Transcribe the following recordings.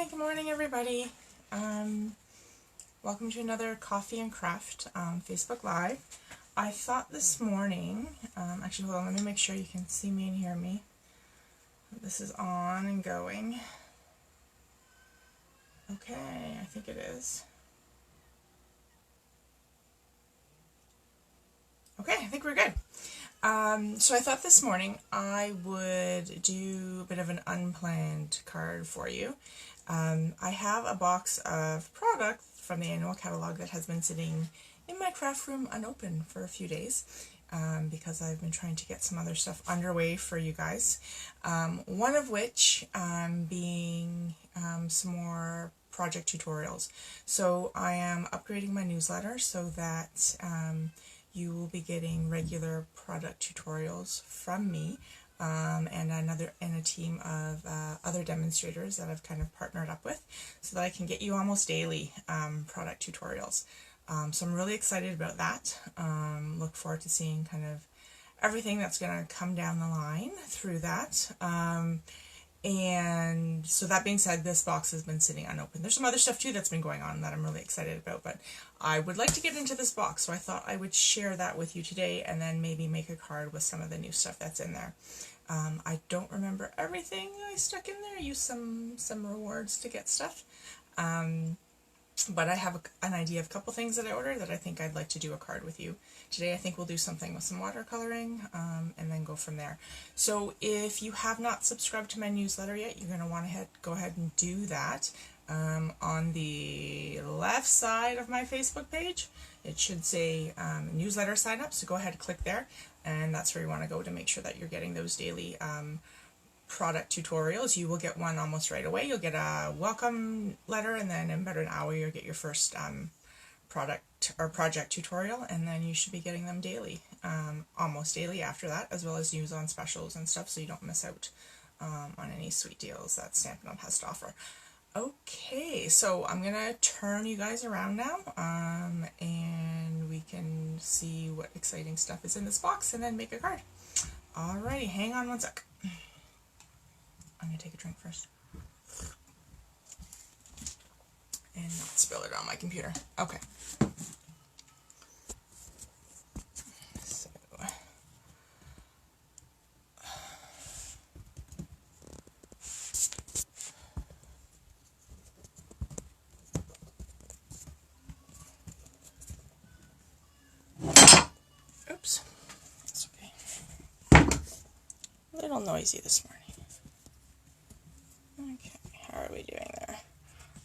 Hi, good morning everybody. Welcome to another Coffee and Craft Facebook Live. I thought this morning, actually hold on, let me make sure you can see me and hear me. This is on and going. Okay, I think it is. Okay, I think we're good. So I thought this morning I would do a bit of an unplanned card for you. I have a box of product from the annual catalog that has been sitting in my craft room unopened for a few days because I've been trying to get some other stuff underway for you guys. One of which being some more project tutorials. So I am upgrading my newsletter so that you will be getting regular product tutorials from me and a team of other demonstrators that I've kind of partnered up with so that I can get you almost daily product tutorials. So I'm really excited about that. Look forward to seeing kind of everything that's going to come down the line through that. And so that being said, this box has been sitting unopened. There's some other stuff too that's been going on that I'm really excited about, but I would like to get into this box, so I thought I would share that with you today and then maybe make a card with some of the new stuff that's in there. I don't remember everything I stuck in there. I used some rewards to get stuff. But I have an idea of a couple things that I ordered that I think I'd like to do a card with you. Today I think we'll do something with some watercoloring and then go from there. So if you have not subscribed to my newsletter yet, you're going to want to go ahead and do that. On the left side of my Facebook page, it should say newsletter sign up, so go ahead and click there, and that's where you want to go to make sure that you're getting those daily product tutorials. You will get one almost right away. You'll get a welcome letter, and then in about an hour you'll get your first product or project tutorial, and then you should be getting them daily, almost daily after that, as well as news on specials and stuff, so you don't miss out on any sweet deals that Stampin' Up! Has to offer. Okay, so I'm gonna turn you guys around now, and we can see what exciting stuff is in this box and then make a card. Alrighty, hang on one sec. I'm going to take a drink first. And not spill it on my computer. Okay. So. Oops. That's okay. A little noisy this morning. Okay, how are we doing there?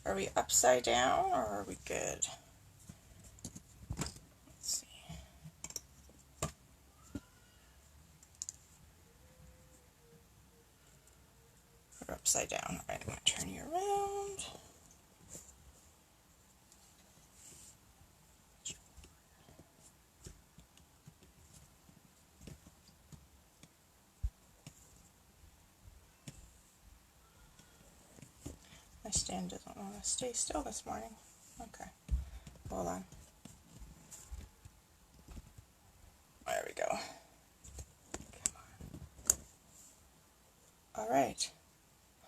Are we upside down or are we good? Let's see. We're upside down. Alright, I'm going to turn you around. My stand doesn't want to stay still this morning. Okay, hold on. There we go. Come on. Alright.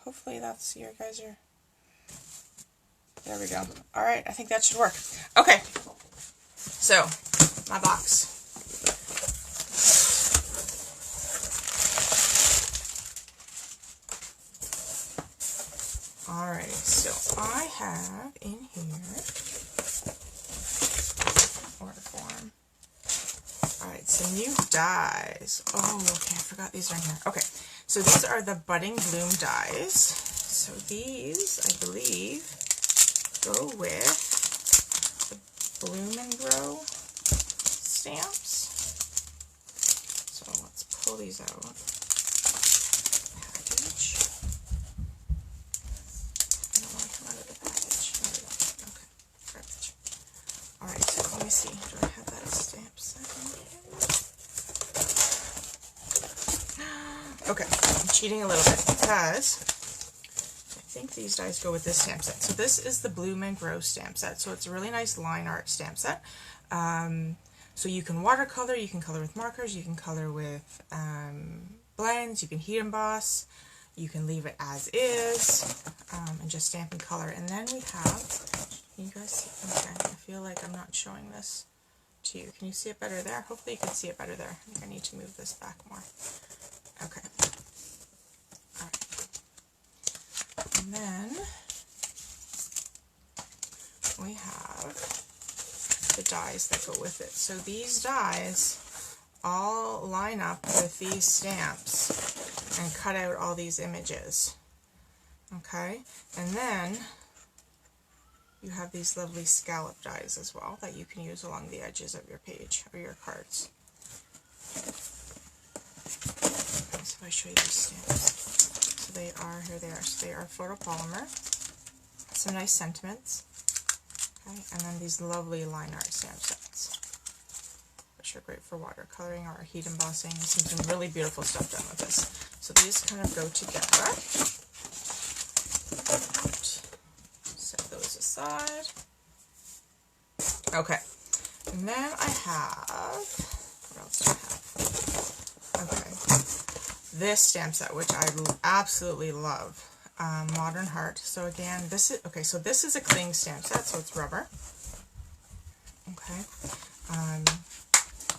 Hopefully that's, you guys are, there we go. Alright, I think that should work. Okay, so, my box. Alrighty, so I have in here order form. Alright, some new dies. Oh, okay, I forgot these are in here. Okay, so these are the Budding Bloom dies. So these, I believe, go with the Bloom and Grow stamps. So let's pull these out. Package. Alright, so let me see. Do I have that stamp set in here? Okay, I'm cheating a little bit because I think these dies go with this stamp set. So this is the Bloom and Grow stamp set. So it's a really nice line art stamp set. So you can watercolor, you can color with markers, you can color with blends, you can heat emboss, you can leave it as is. and just Stampin' Color. And then we have, can you guys see? Okay, I feel like I'm not showing this to you. Can you see it better there? Hopefully you can see it better there. I think I need to move this back more. Okay. All right. And then we have the dies that go with it. So these dies all line up with these stamps and cut out all these images. Okay, and then you have these lovely scallop dies as well that you can use along the edges of your page or your cards. Okay, so if I show you these stamps, so they are, here they are, so they are photopolymer, some nice sentiments, okay, and then these lovely line art stamp sets, which are great for watercoloring or heat embossing. Some really beautiful stuff done with this. So these kind of go together. Set those aside. Okay, and then I have, what else do I have? Okay, this stamp set, which I absolutely love, Modern Heart. So again, this is, okay, so this is a cling stamp set, so it's rubber. Okay,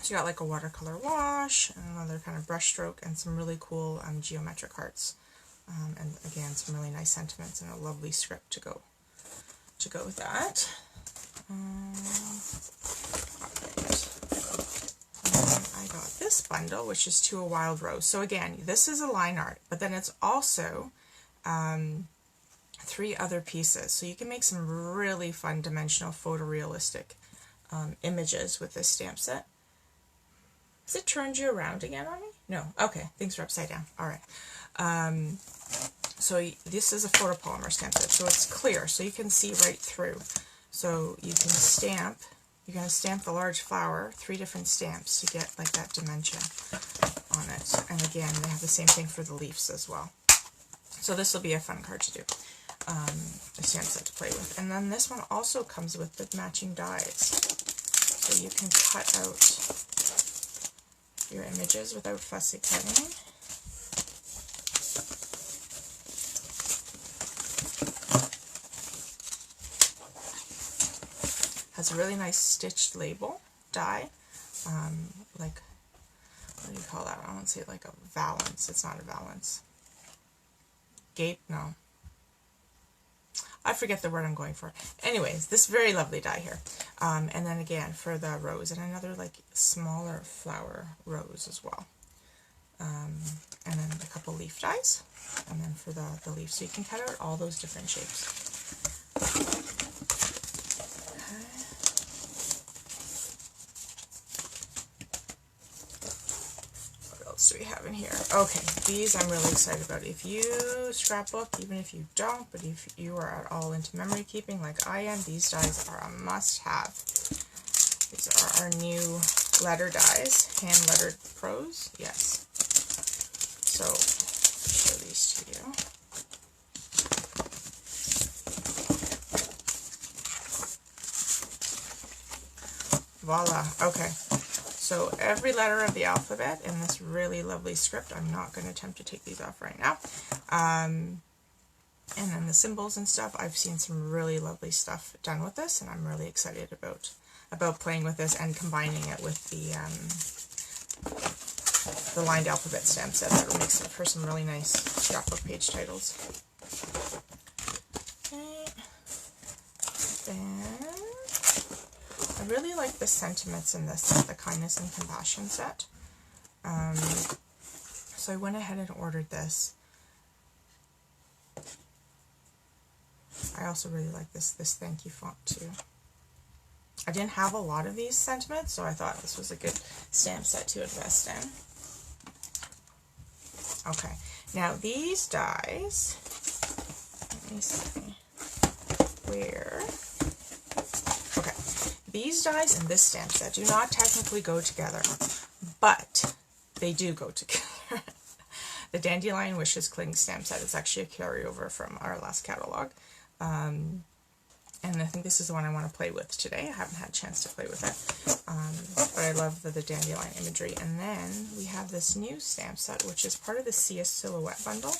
so you got like a watercolor wash, and another kind of brush stroke, and some really cool geometric hearts. And again, some really nice sentiments and a lovely script to go with that. And I got this bundle, which is To a Wild Rose. So again, this is a line art, but then it's also 3 other pieces. So you can make some really fun dimensional photorealistic images with this stamp set. Has it turned you around again on me? No. Okay, things are upside down. All right. So this is a photopolymer stamp set, so it's clear, so you can see right through. So you can stamp, you're going to stamp the large flower, 3 different stamps to get like that dimension on it. And again, they have the same thing for the leaves as well. So this will be a fun card to do, a stamp set to play with. And then this one also comes with the matching dies. So you can cut out your images without fussy cutting. Has a really nice stitched label die, like, what do you call that? I want to say like a valance. It's not a valance. Gape? No. I forget the word I'm going for. Anyways, this very lovely die here. And then again for the rose, and another like smaller flower rose as well. And then a couple leaf dies, and then for the leaf, so you can cut out all those different shapes. Do we have in here? Okay, these I'm really excited about. If you scrapbook, even if you don't, but if you are at all into memory keeping like I am, these dies are a must-have. These are our new letter dies, hand-lettered prose. Yes. So, I'll show these to you. Voila. Okay. So every letter of the alphabet in this really lovely script. I'm not going to attempt to take these off right now. And then the symbols and stuff. I've seen some really lovely stuff done with this, and I'm really excited about playing with this and combining it with the lined alphabet stamp set. That will make for some really nice scrapbook page titles. Okay. Then I really like the sentiments in this set, the kindness and compassion set. So I went ahead and ordered this. I also really like this thank you font too. I didn't have a lot of these sentiments, so I thought this was a good stamp set to invest in. Okay, now these dies, let me see where. Okay, these dies and this stamp set do not technically go together, but they do go together. The Dandelion Wishes Cling stamp set is actually a carryover from our last catalog. And I think this is the one I want to play with today. I haven't had a chance to play with it. But I love the Dandelion imagery. And then we have this new stamp set, which is part of the Sia Silhouette bundle.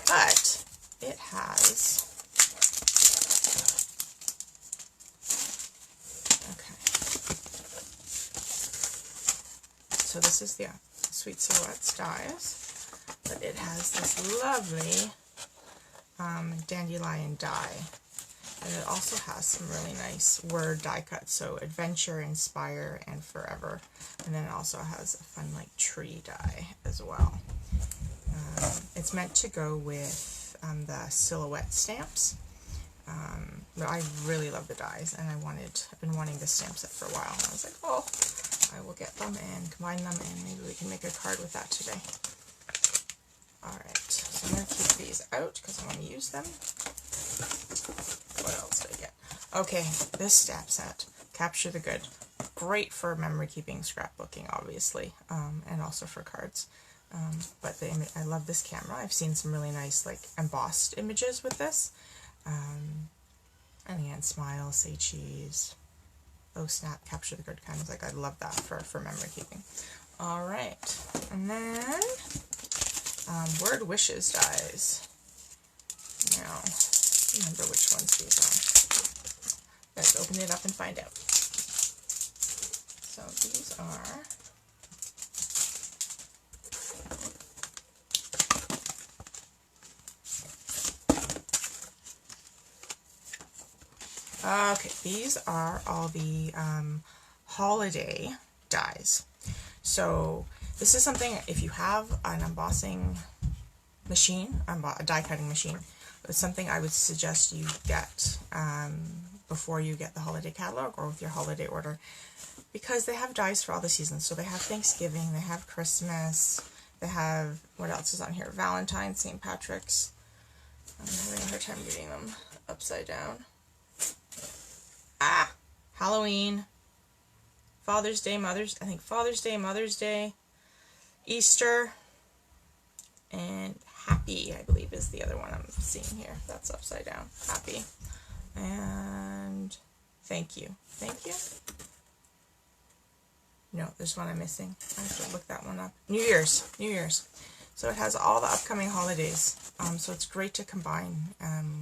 But it has, okay, so this is the Sweet Silhouettes dies, but it has this lovely Dandelion die, and it also has some really nice word die cuts, so adventure, inspire, and forever, and then it also has a fun like tree die as well. It's meant to go with the silhouette stamps. I really love the dies, and I've been wanting this stamp set for a while, and I was like, oh, I will get them and combine them, and maybe we can make a card with that today. Alright, so I'm going to keep these out because I want to use them. What else did I get? Okay, this stamp set, Capture the Good. Great for memory keeping, scrapbooking, obviously, and also for cards. But I love this camera. I've seen some really nice, like, embossed images with this. And again, smile, say cheese, oh snap, capture the good kind of, like, I love that for memory keeping. Alright, and then Word Wishes dies. Now, remember which ones these are. Let's open it up and find out. So these are okay, these are all the holiday dies. So this is something, if you have an embossing machine, a die cutting machine, it's something I would suggest you get before you get the holiday catalog or with your holiday order, because they have dies for all the seasons. So they have Thanksgiving, they have Christmas, they have, what else is on here? Valentine's, St. Patrick's. I'm having a hard time reading them upside down. Halloween, Father's Day, Father's Day, Mother's Day, Easter, and Happy, I believe, is the other one I'm seeing here. That's upside down. Happy. And Thank You. Thank You? No, there's one I'm missing. I have to look that one up. New Year's. New Year's. So it has all the upcoming holidays. So it's great to combine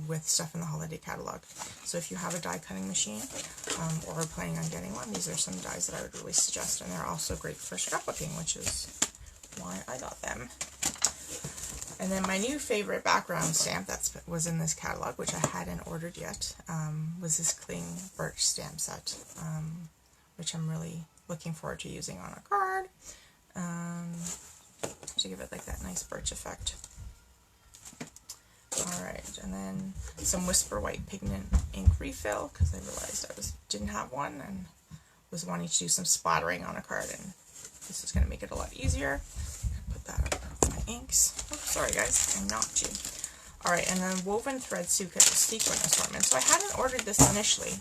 with stuff in the holiday catalog. So if you have a die cutting machine or are planning on getting one, these are some dies that I would really suggest. And they're also great for scrapbooking, which is why I got them. And then my new favorite background stamp that was in this catalog, which I hadn't ordered yet, was this Cling Birch stamp set, which I'm really looking forward to using on a card. To give it like that nice birch effect. Alright, and then some Whisper White Pigment ink refill, because I realized I didn't have one and was wanting to do some splattering on a card, and this is going to make it a lot easier. Put that up with my inks. Oh, sorry guys, I knocked you. Alright, and then Woven Thread Sequin Assortment. So I hadn't ordered this initially,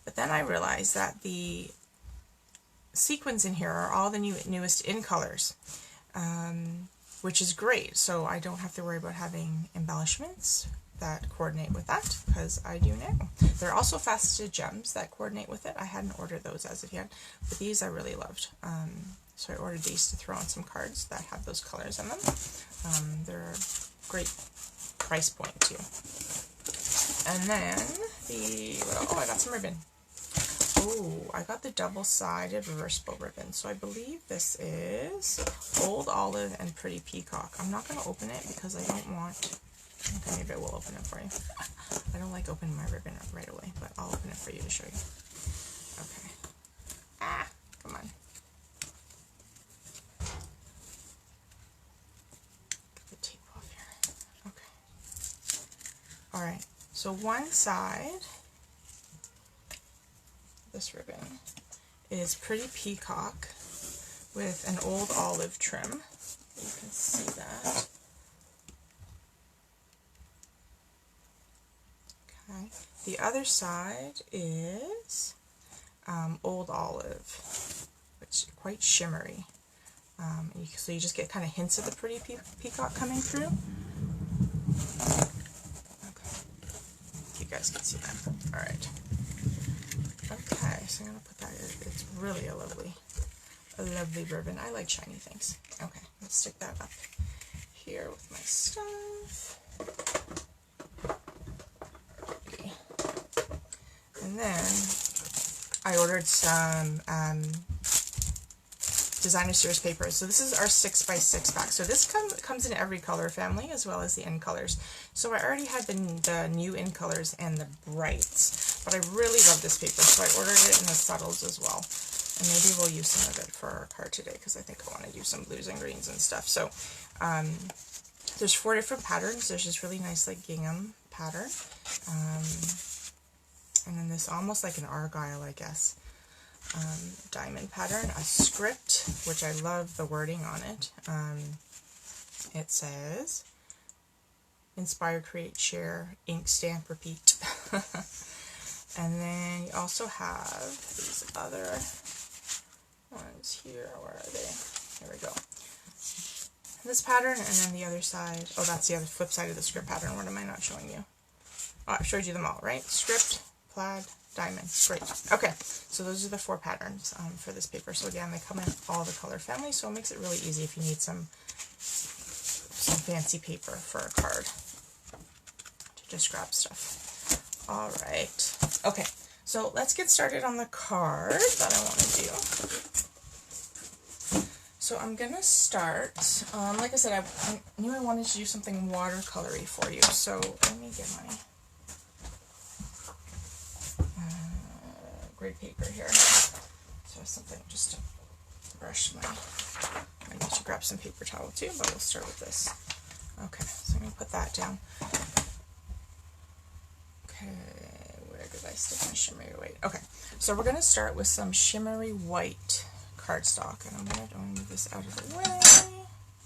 but then I realized that the sequins in here are all the newest in colors. Which is great, so I don't have to worry about having embellishments that coordinate with that, because I do now. There are also faceted gems that coordinate with it. I hadn't ordered those as of yet, but these I really loved. So I ordered these to throw on some cards that have those colors in them. They're a great price point too. And then I got some ribbon. Oh, I got the double-sided reversible ribbon. So I believe this is Old Olive and Pretty Peacock. I'm not going to open it because I don't want... Okay, maybe I will open it for you. I don't like opening my ribbon right away, but I'll open it for you to show you. Okay. Come on. Get the tape off here. Okay. Alright, so one side... This ribbon is Pretty Peacock with an Old Olive trim. You can see that. Okay. The other side is Old Olive, which is quite shimmery. So you just get kind of hints of the Pretty Peacock coming through. Okay. You guys can see that. All right. Okay, so I'm going to put that in. It's really a lovely ribbon. I like shiny things. Okay, let's stick that up here with my stuff. And then I ordered some Designer Series paper. So this is our 6x6 pack. So this comes in every color family as well as the in colors. So I already had the new in colors and the brights, but I really love this paper, so I ordered it in the subtles as well. And maybe we'll use some of it for our card today because I think I want to do some blues and greens and stuff. So there's 4 different patterns. There's this really nice like gingham pattern. And then this almost like an argyle, I guess. Diamond pattern, a script, which I love the wording on it. It says, inspire, create, share, ink, stamp, repeat. And then you also have these other ones here. Where are they? Here we go. This pattern, and then the other side. Oh, that's the other flip side of the script pattern. What am I not showing you? Oh, I've showed you them all, right? Script, plaid, diamond. Great. Okay, so those are the 4 patterns for this paper. So again, they come in all the color families, so it makes it really easy if you need some fancy paper for a card to just grab stuff. All right. Okay, so let's get started on the card that I want to do. So I'm going to start, like I said, I knew I wanted to do something watercolory for you, so let me get my gray paper here. So something just to brush my, I need to grab some paper towel too, but we'll start with this. Okay, so I'm going to put that down. Okay, where did I stick my shimmery white? Okay, so we're going to start with some shimmery white cardstock, and I'm going to move this out of the way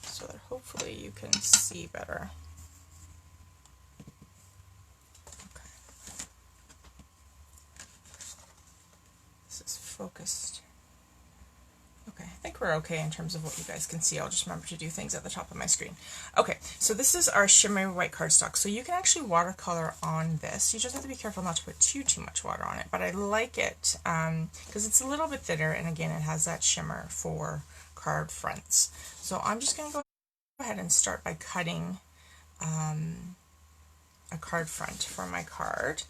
so that hopefully you can see better. Okay. This is focused. Okay, I think we're okay in terms of what you guys can see. I'll just remember to do things at the top of my screen. Okay, so this is our shimmery white cardstock. So you can actually watercolor on this. You just have to be careful not to put too much water on it, but I like it because it's a little bit thinner, and again, it has that shimmer for card fronts. So I'm just going to go ahead and start by cutting a card front for my card.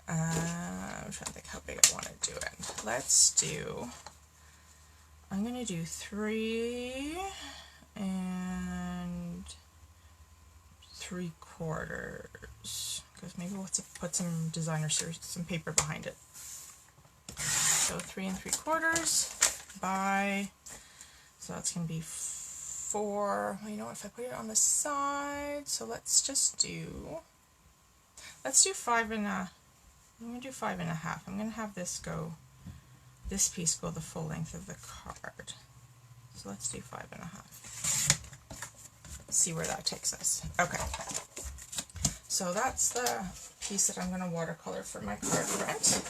I'm trying to think how big I want to do it. I'm going to do 3 3/4, because maybe we'll put some Designer Series, some paper behind it. So 3 3/4 by, so that's going to be 4, well, you know what, if I put it on the side, so let's do 5 and a, I'm going to do 5 1/2. I'm going to have this piece go the full length of the card. So let's do 5 1/2. See where that takes us. Okay. So that's the piece that I'm going to watercolor for my card front.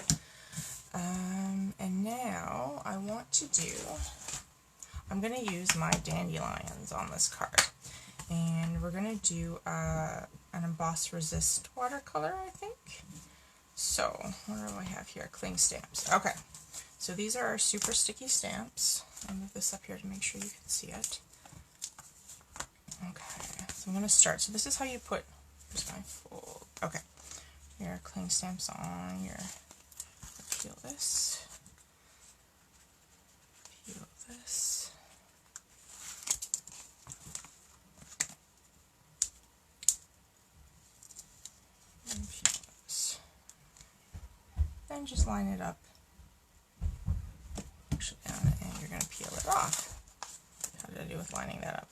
And now I want to I'm going to use my dandelions on this card. And we're going to do an emboss resist watercolor, I think. So, what do I have here? Cling stamps. Okay. So these are our super sticky stamps. I'll move this up here to make sure you can see it. Okay, so I'm going to start. So this is how you put, here's my fold. Okay, your cling stamps on, peel this, and peel this. Then just line it up. Down, and you're going to peel it off. How did I do with lining that up?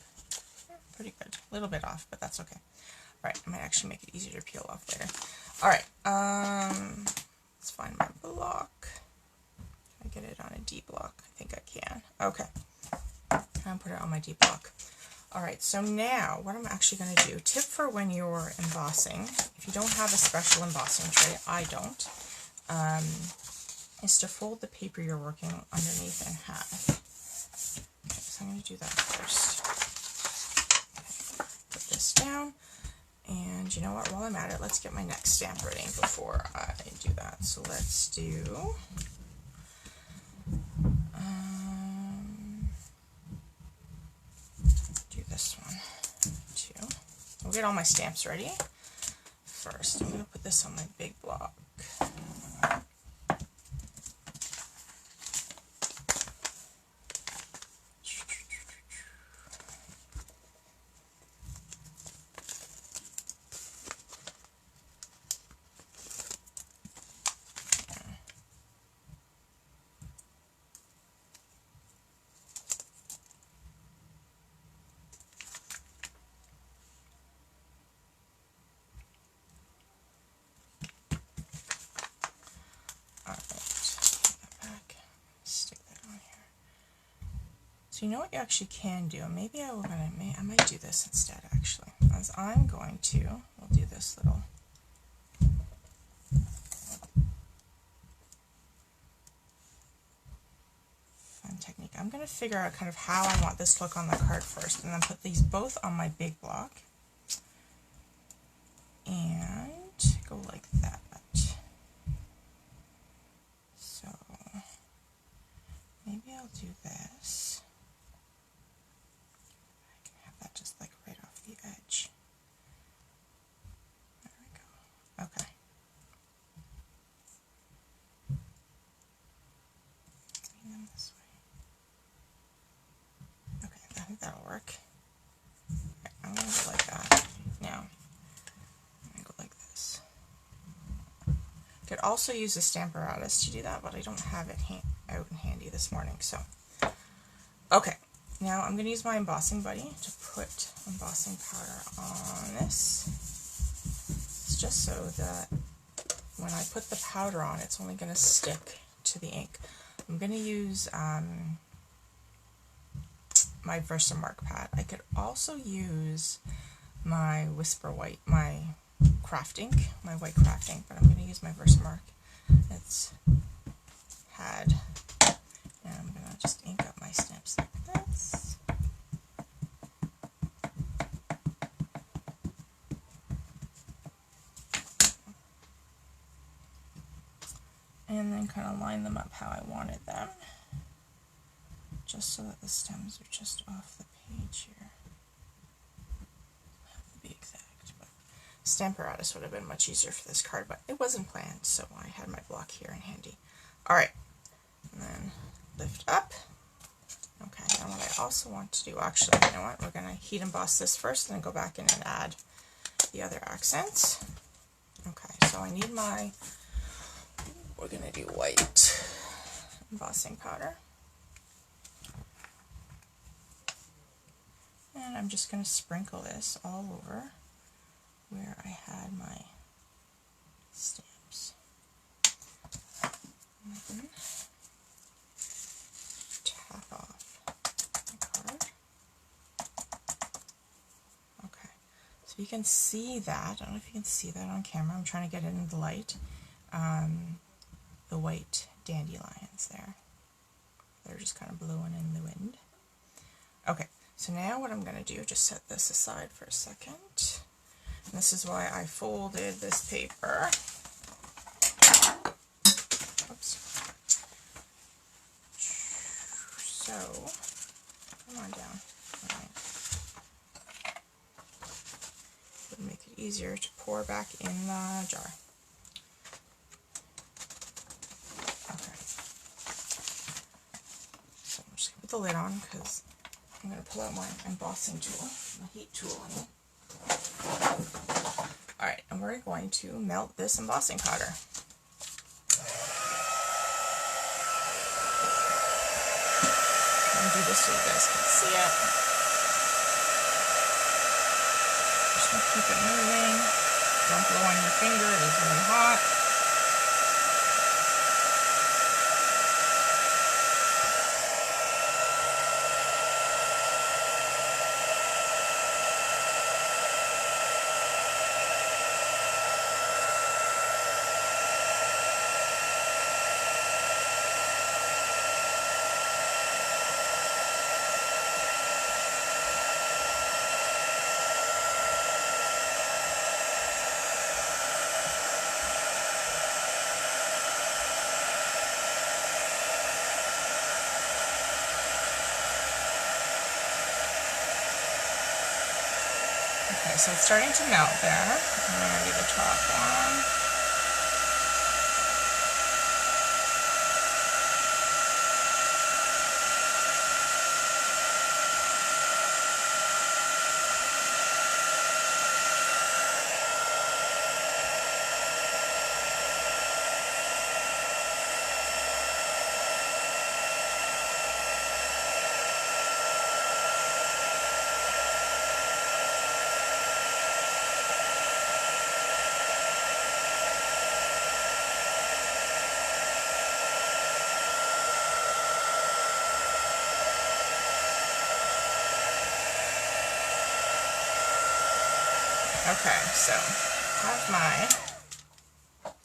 Pretty good. A little bit off, but that's okay. Alright, I might actually make it easier to peel off later. Alright, let's find my block. Can I get it on a D block? I think I can. Okay. And put it on my D block. Alright, so now what I'm actually going to do, tip for when you're embossing, if you don't have a special embossing tray, I don't, is to fold the paper you're working underneath in half. Okay, so I'm going to do that first. Okay, put this down, and you know what, while I'm at it, let's get my next stamp ready before I do that. So let's do this one too. I'll get all my stamps ready. First, I'm going to put this on my big block. So you know what you actually can do? Maybe I might do this instead actually. As I'm going to, we'll do this little fun technique. I'm going to figure out kind of how I want this to look on the card first, and then put these both on my big block and go like that. So maybe I'll do this. I can have that just like right off the edge. There we go. Okay. Bring them this way. Okay, I think that'll work. Right, I'm going to go like that. Now, I'm going to go like this. Could also use a Stamparatus to do that, but I don't have it out and handy this morning. So, okay, now I'm going to use my embossing buddy to put embossing powder on this. It's just so that when I put the powder on, it's only going to stick to the ink. I'm going to use my Versamark pad. I could also use my Whisper White, my craft ink, my white craft ink, but I'm going to use my Versamark. It's had, and I'm going to just ink up my stamps like this. And then kind of line them up how I wanted them, just so that the stems are just off the page here. Have to be exact. Stamparatus would have been much easier for this card, but it wasn't planned, so I had my block here in handy. Alright, and then lift up. Okay, now what I also want to do, actually, you know what, we're going to heat emboss this first and then go back in and add the other accents. Okay, so I need my, we're going to do white embossing powder. And I'm just going to sprinkle this all over where I had my stamps. And then tap off the card. Okay, so you can see that. I don't know if you can see that on camera. I'm trying to get it in the light. The white dandelions there. They're just kind of blowing in the wind. Okay, so now what I'm going to do, just set this aside for a second. This is why I folded this paper. Oops. So, come on down. Alright. Would make it easier to pour back in the jar. Okay. So I'm just going to put the lid on because I'm going to pull out my embossing tool, my heat tool. Alright, and we're going to melt this embossing powder. And do this so you guys can see it. Just going to keep it moving. Don't blow on your finger, it is really hot. Okay, so it's starting to melt there. I'm going to do the top one. Okay, so I have my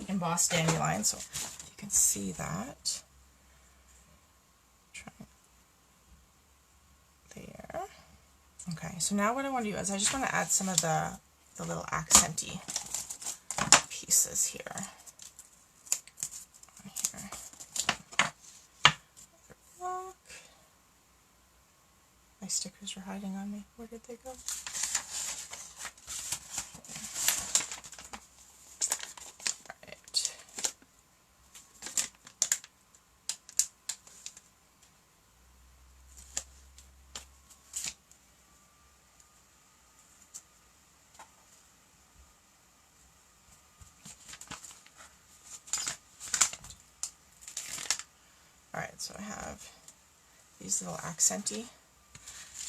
embossed dandelion, so if you can see that. There. Okay, so now what I want to do is I just want to add some of the little accenty pieces here. Look. My stickers are hiding on me. Where did they go? Right. Alright, so I have these little accenty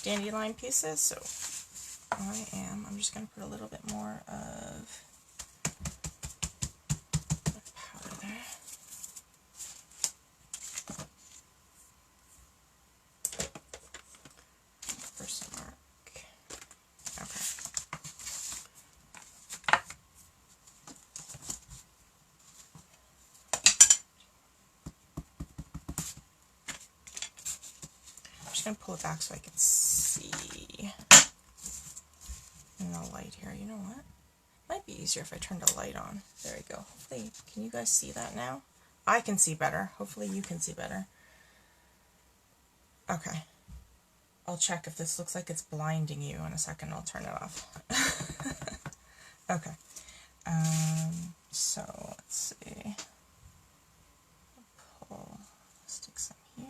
dandelion pieces, so I'm just going to put a little bit more of powder there. For some mark. Okay. I'm just going to pull it back so I can see in the light here. You know what? Might be easier if I turned the light on. There we go. Hopefully, can you guys see that now? I can see better. Hopefully you can see better. Okay. I'll check if this looks like it's blinding you in a second. I'll turn it off. Okay. So let's see. Pull, stick some here.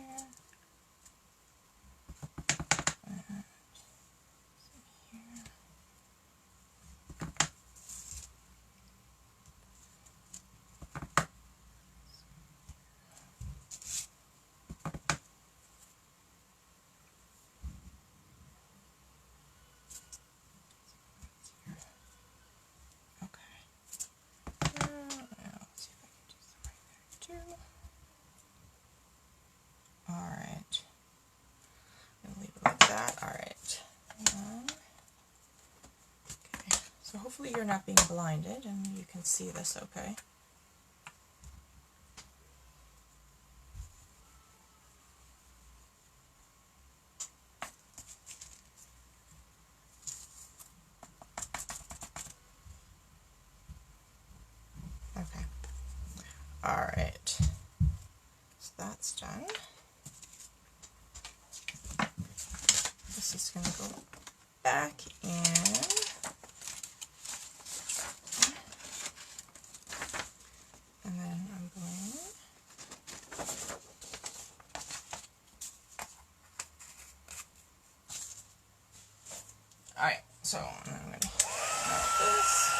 And some here. Alright. I'm going to leave it like that. Alright. Okay. So hopefully you're not being blinded and you can see this okay. Okay. Alright. So that's done. This is going to go back in. And then I'm going alright, so I'm going to melt this.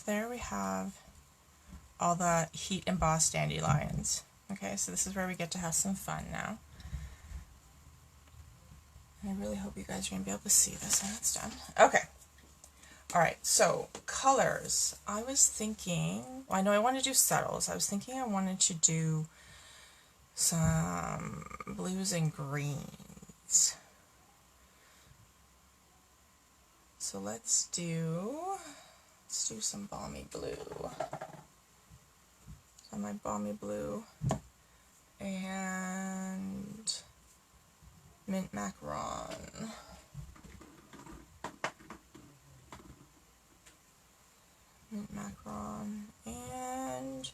There we have all the heat embossed dandelions. Okay, so this is where we get to have some fun now. And I really hope you guys are going to be able to see this when it's done. Okay. Alright, so colors. I was thinking, well, I know I want to do subtles. I was thinking I wanted to do some blues and greens. So let's do some balmy blue. So my balmy blue and mint macaron. mint macaron and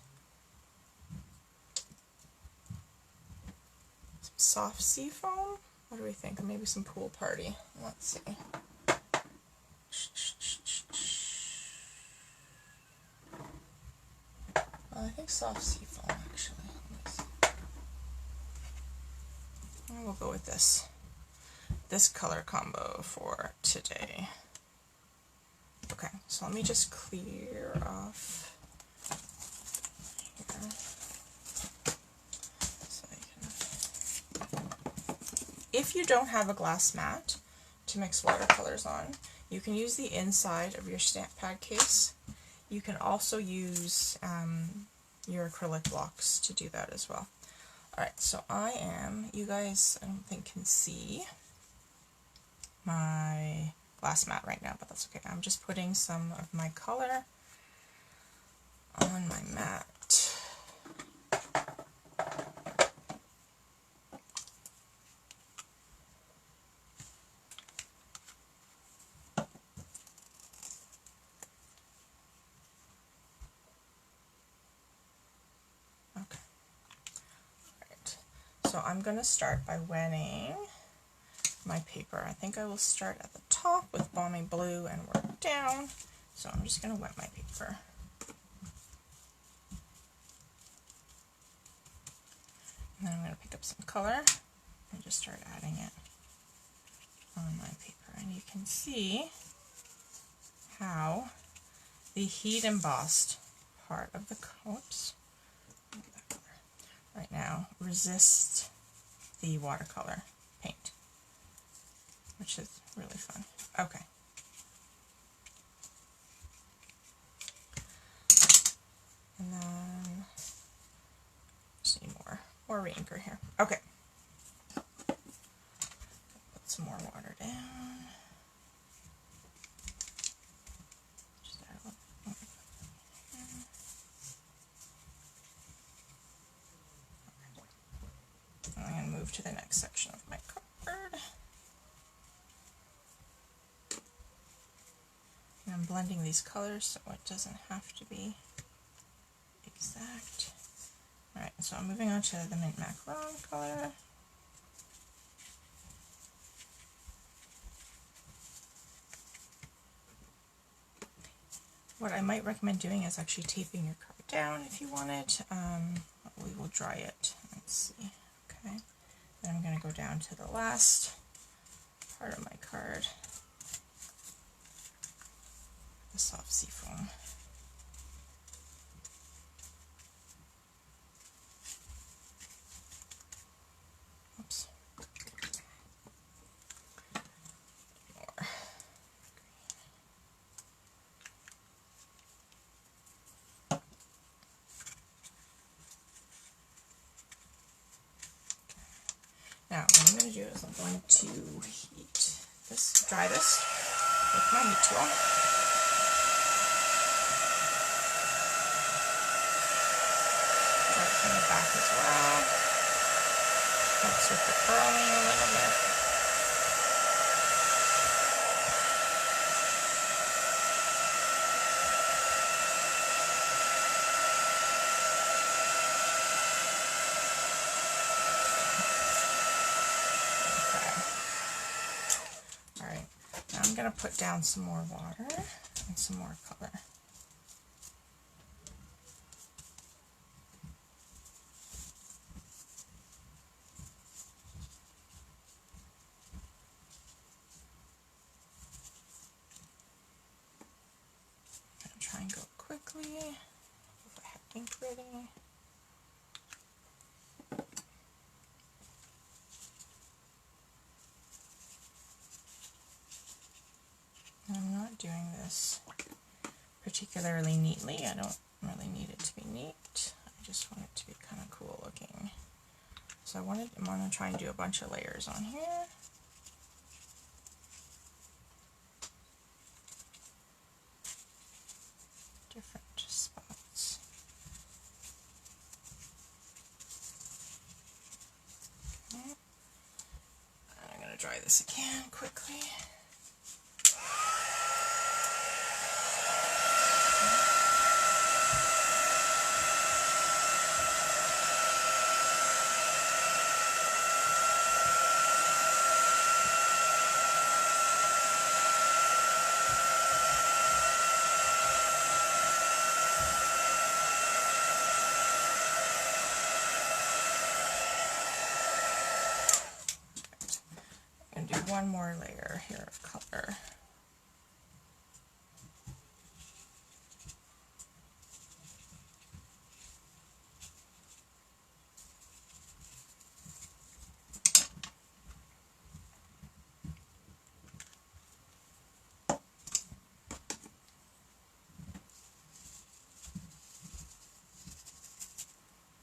some soft sea foam. What do we think? Or maybe some Pool Party. Let's see. I think soft sea foam, actually. And we'll go with this color combo for today. Okay, so let me just clear off here. So if you don't have a glass mat to mix watercolors on, you can use the inside of your stamp pad case. You can also use your acrylic blocks to do that as well. Alright, so you guys I don't think can see my glass mat right now, but that's okay. I'm just putting some of my color on my mat. Okay. Alright, so I'm going to start by wetting my paper. I think I will start at the top with Balmy Blue and work down. So I'm just going to wet my paper. And then I'm going to pick up some color and just start adding it on my paper. And you can see how the heat embossed part of the coat right now resists the watercolor paint, which is really fun. Okay. And then just need more re-inker here. Okay. Put some more water down. Just add a little more. Okay. I'm going to move to the next section of my card. And I'm blending these colors so it doesn't have to be exact. Alright, so I'm moving on to the mint macaron color. What I might recommend doing is actually taping your card down if you want it. We will dry it. Let's see. Okay. Then I'm going to go down to the last part of my card. The soft sea foam. Oops. More. Now, what I'm going to do is I'm going to dry this with my heat tool. Dry it from the back as well. Helps with the curling a little bit. I'm going to put down some more water and some more color. I'm going to try and go quickly if I have ink ready. I'm not doing this particularly neatly. I don't really need it to be neat. I just want it to be kind of cool looking. So I'm going to try and do a bunch of layers on here. Different spots. Okay. And I'm going to dry this again quickly. here of color.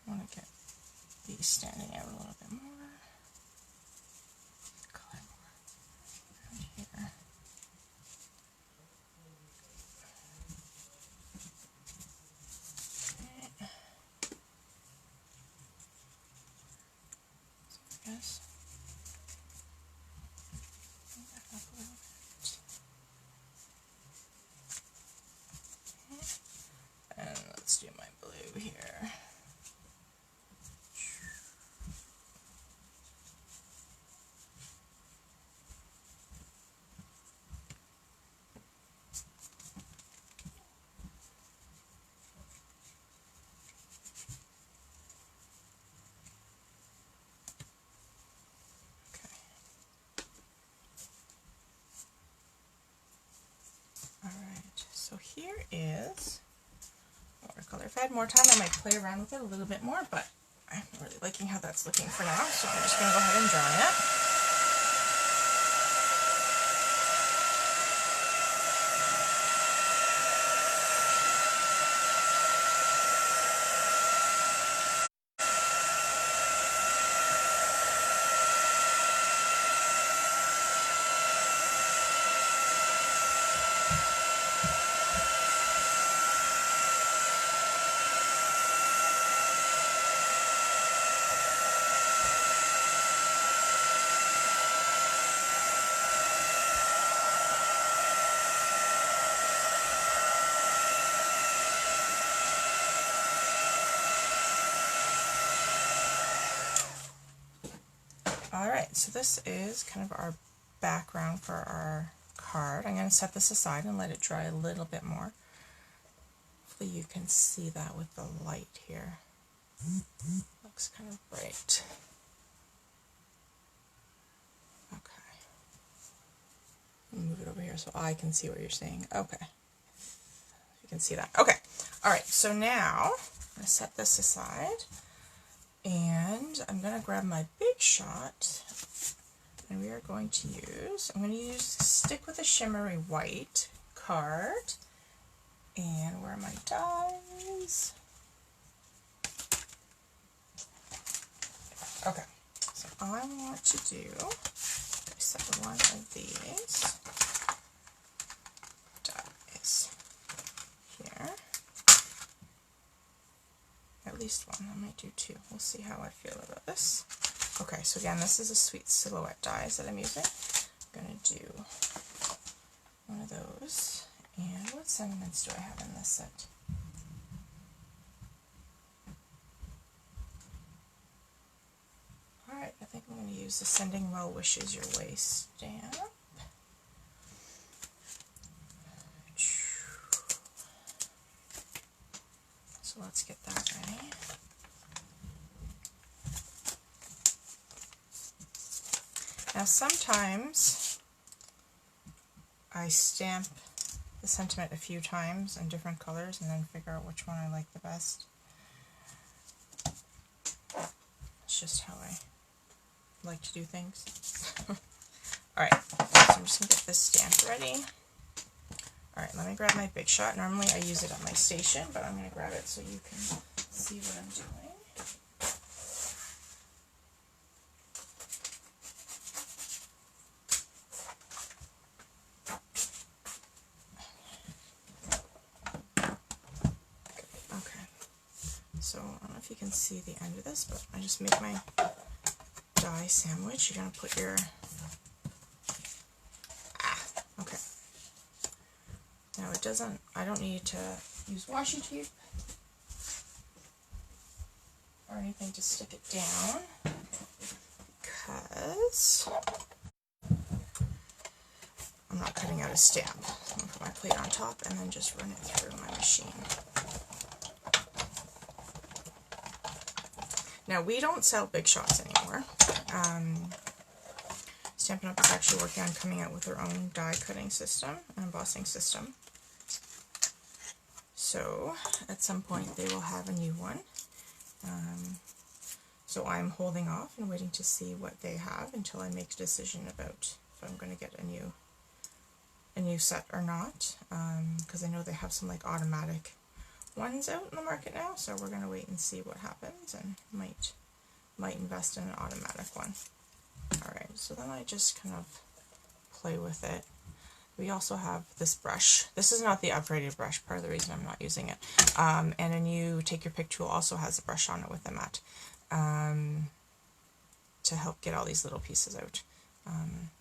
I want to get these standing out a little bit more. Color more around here. Okay. So yes. Bring that up a little bit. Okay. And let's do my blue here. Alright, so here is watercolor. If I had more time, I might play around with it a little bit more, but I'm really liking how that's looking for now, so I'm just going to go ahead and dry it. Alright, so this is kind of our background for our card. I'm going to set this aside and let it dry a little bit more. Hopefully you can see that with the light here. Looks kind of bright. Okay. Move it over here so I can see what you're saying. Okay. You can see that. Okay. Alright, so now I'm going to set this aside. And I'm going to grab my Big Shot, and we are going to use, stick with a shimmery white card, and where are my dies? Okay, so I want to do, set one of these dies here. At least one. I might do two. We'll see how I feel about this. Okay, so again, this is a Sweet Silhouette dies that I'm using. I'm going to do one of those. And what sentiments do I have in this set? Alright, I think I'm going to use the Sending Well Wishes Your Way stamp. So let's get that ready. Now sometimes I stamp the sentiment a few times in different colors and then figure out which one I like the best. It's just how I like to do things. Alright, so I'm just going to get this stamp ready. Alright, let me grab my Big Shot. Normally I use it at my station, but I'm going to grab it so you can see what I'm doing. Okay, so I don't know if you can see the end of this, but I just make my die sandwich. You're going to put your... okay. Now it doesn't, I don't need to use washi tape or anything to stick it down because I'm not cutting out a stamp. I'm going to put my plate on top and then just run it through my machine. Now we don't sell Big Shots anymore. Stampin' Up! Is actually working on coming out with their own die cutting system and embossing system. So at some point they will have a new one. So I'm holding off and waiting to see what they have until I make a decision about if I'm going to get a new set or not, because I know they have some like automatic ones out in the market now, so we're going to wait and see what happens, and might invest in an automatic one. Alright, so then I just kind of play with it. We also have this brush. This is not the upgraded brush, part of the reason I'm not using it. And a new Take Your Pick tool also has a brush on it with a mat to help get all these little pieces out. I'm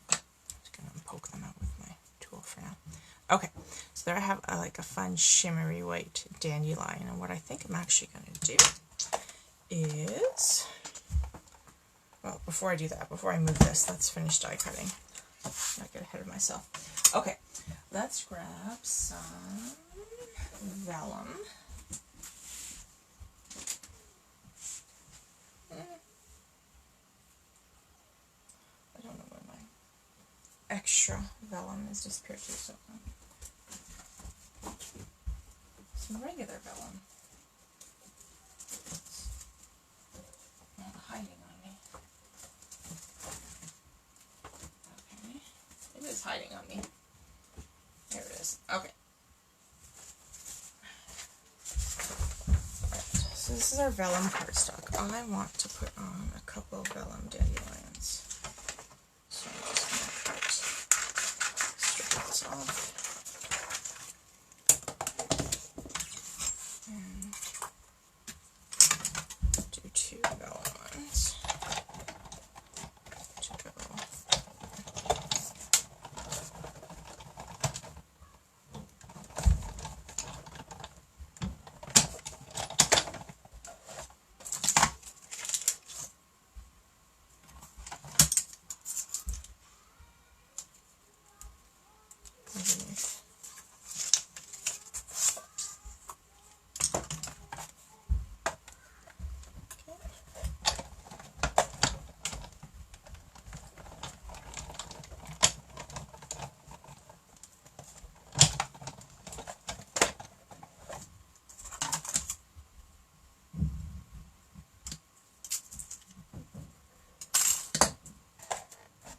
just going to poke them out with my tool for now. Okay, so there I have like a fun shimmery white dandelion, and what I think I'm actually going to do is, well, before I do that, before I move this, let's finish die cutting. Not get ahead of myself. Okay, let's grab some vellum. I don't know where my extra vellum has disappeared to, so some regular vellum. It's not hiding on me. Okay, it is hiding on me. There it is. Okay. Right. So this is our vellum cardstock. I want to put on a couple of vellum dandelions. So I'm just going to cut, strip this off. And do two vellum ones to go. Underneath.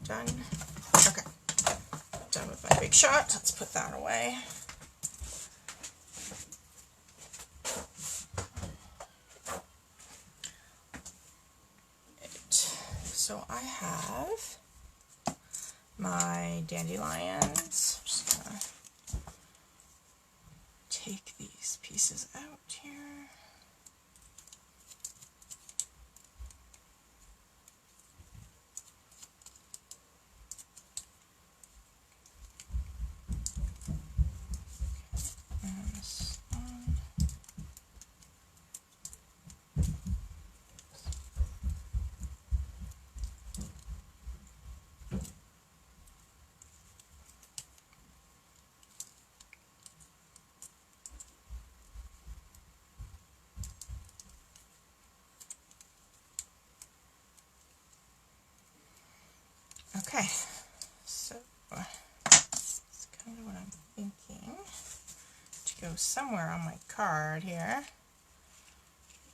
Done. Okay. Done with my big shot. Let's put that away. So I have my dandelions. I'm just gonna take these pieces out here. And this one. Okay, so that's kind of what I'm thinking. To go somewhere on my card here.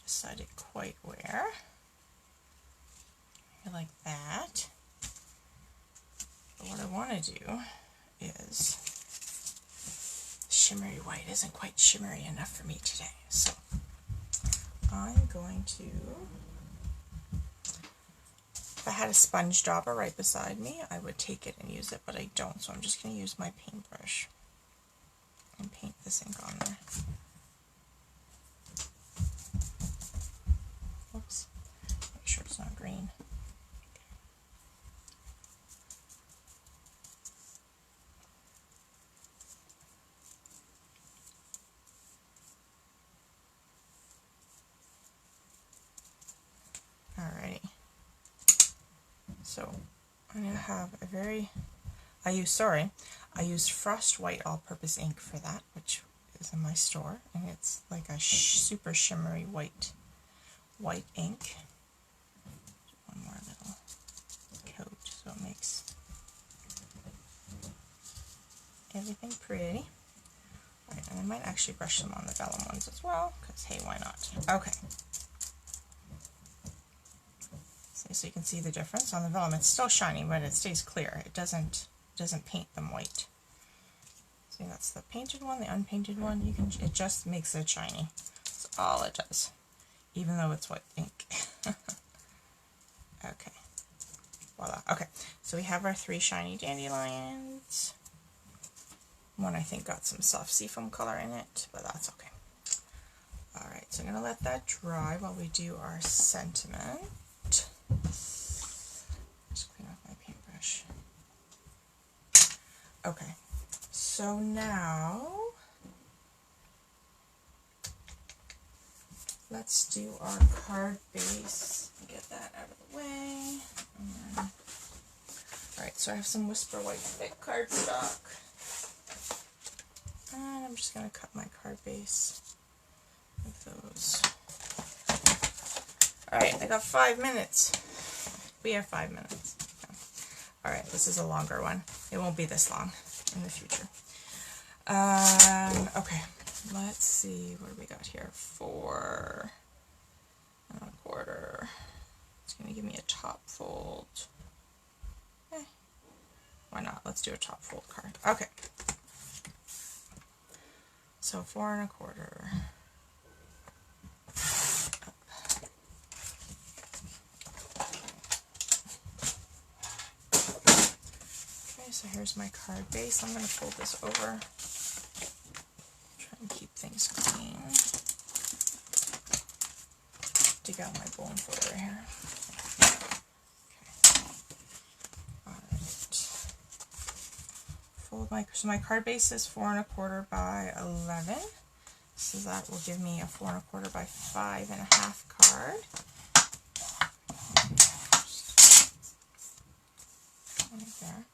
Decided quite where. Like that. But what I want to do is, shimmery white isn't quite shimmery enough for me today, so I'm going to, if I had a sponge dauber right beside me, I would take it and use it, but I don't, so I'm just going to use my paintbrush and paint this ink on there. Whoops, make sure it's not green. Alrighty, so I'm going to have a very, I used Frost White all-purpose ink for that, which is in my store, and it's like a super shimmery white ink. One more little coat, so it makes everything pretty. Alright, and I might actually brush them on the vellum ones as well, because hey, why not? Okay. So you can see the difference on the vellum. It's still shiny, but it stays clear. It doesn't paint them white. See, that's the painted one, the unpainted one. It just makes it shiny. That's all it does, even though it's white ink. Okay. Voila. Okay, so we have our 3 shiny dandelions. One I think got some soft seafoam color in it, but that's okay. Alright, so I'm going to let that dry while we do our sentiment. Just clean off my paintbrush. Okay, so now let's do our card base. Get that out of the way. Alright, so I have some Whisper White thick cardstock. And I'm just going to cut my card base with those. Alright, I got 5 minutes. We have 5 minutes. Alright, this is a longer one. It won't be this long in the future. Okay, let's see, what do we got here? 4 1/4. It's going to give me a top fold. Why not? Let's do a top fold card. Okay. So 4 1/4. Okay, so here's my card base. I'm going to fold this over. Try and keep things clean. Dig out my bone folder here. So my card base is 4 1/4 by 11, so that will give me a 4 1/4 by 5.5 card. Right there.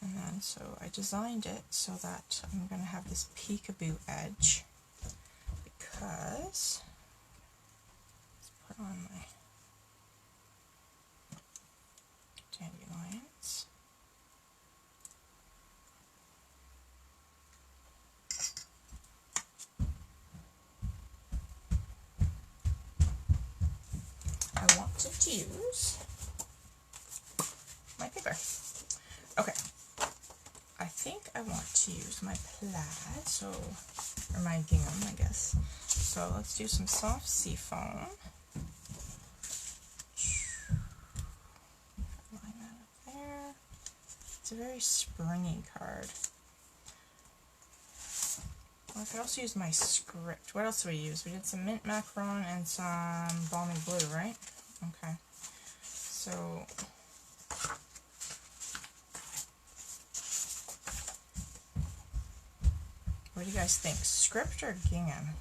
And then so I designed it so that I'm going to have this peekaboo edge, because let's put on my dandelions. I want to use my paper. Okay, I think I want to use my plaid, so, or my gingham, I guess. So let's do some soft seafoam. Line that up there. It's a very springy card. Well, I could also use my script. What else did we use? We did some mint macaron and some balmy blue, right? Okay. So what do you guys think? Script or gingham?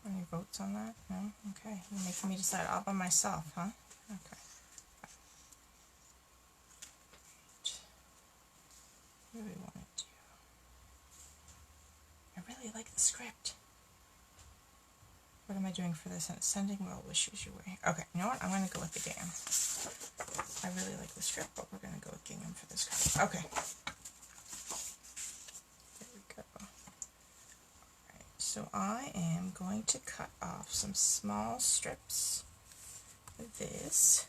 Any votes on that? No? Okay. You're making me decide all by myself, huh? Okay. What do we want to do? I really like the script. What am I doing for this? Sending well wishes your way. Okay, you know what? I'm going to go with the gingham. I really like the script, but we're going to go with gingham for this card. Okay. There we go. Alright, so I am going to cut off some small strips of this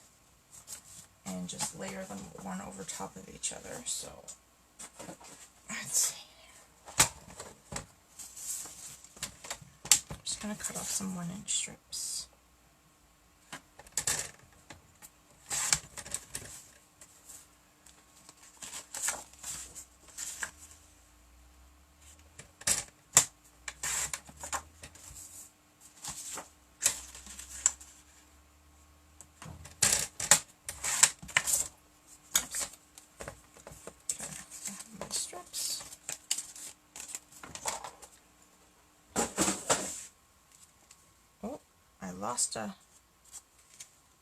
and just layer them one over top of each other. So, let's see. I'm just going to cut off some 1-inch strips.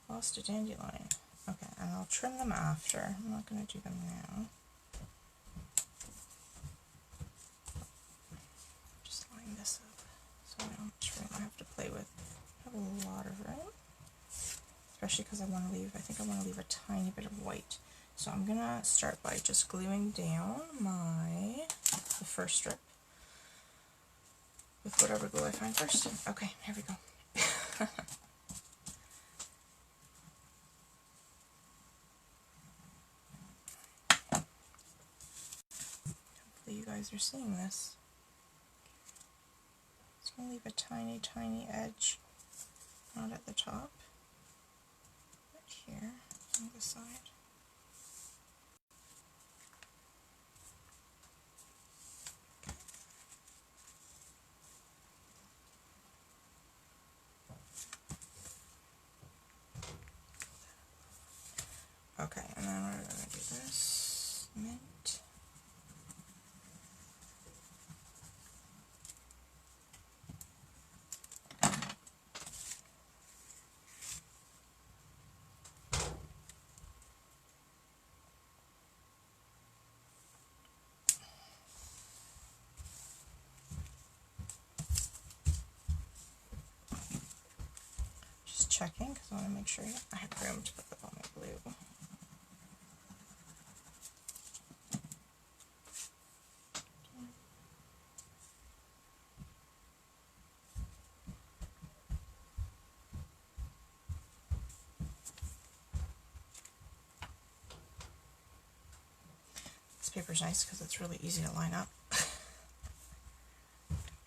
Lost a dandelion. Okay, and I'll trim them after. I'm not going to do them now. Just line this up so I don't have to play with. I have a lot of room. especially because I think I want to leave a tiny bit of white. So I'm going to start by just gluing down the first strip with whatever glue I find first. Okay, here we go. Hopefully you guys are seeing this. Just going to leave a tiny, tiny edge, not at the top, but here on the side. Okay, and then we're going to do this mint. Just checking because I want to make sure I have room to put all my glue. This paper's nice because it's really easy to line up.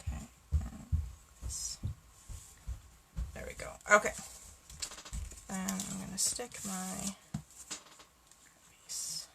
Okay, there we go. Okay, and I'm going to stick my piece.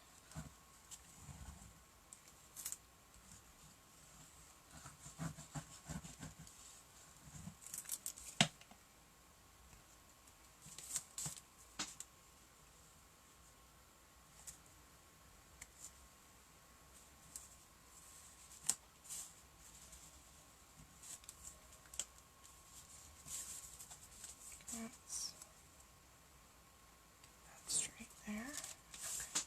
That's right there. Okay.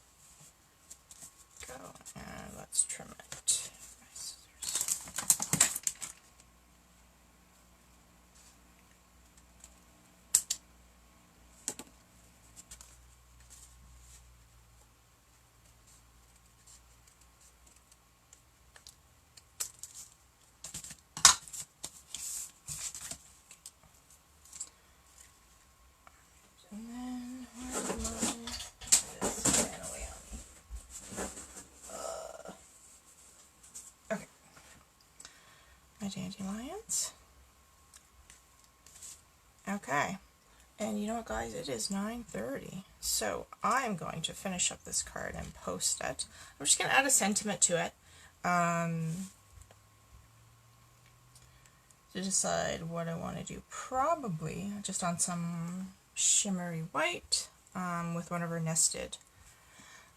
Go, and let's trim it. My scissors. And then, where's my... This ran away on me. Okay. My dandelions. Okay. And you know what, guys? It is 9:30. So I'm going to finish up this card and post it. I'm just going to add a sentiment to it. To decide what I want to do. Probably just on some shimmery white with one of our nested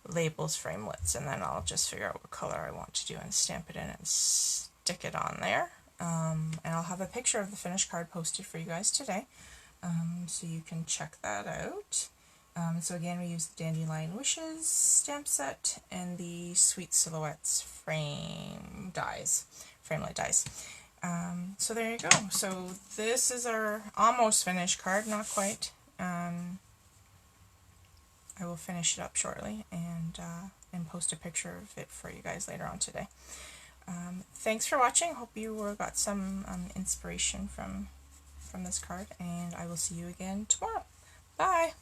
labels framelits, and then I'll just figure out what color I want to do and stamp it in and stick it on there. And I'll have a picture of the finished card posted for you guys today, so you can check that out. So again, we use the Dandelion Wishes stamp set and the Sweet Silhouettes framelit dies. So there you go. So this is our almost finished card, not quite. I will finish it up shortly and post a picture of it for you guys later on today. Thanks for watching. Hope you got some inspiration from this card, and I will see you again tomorrow. Bye!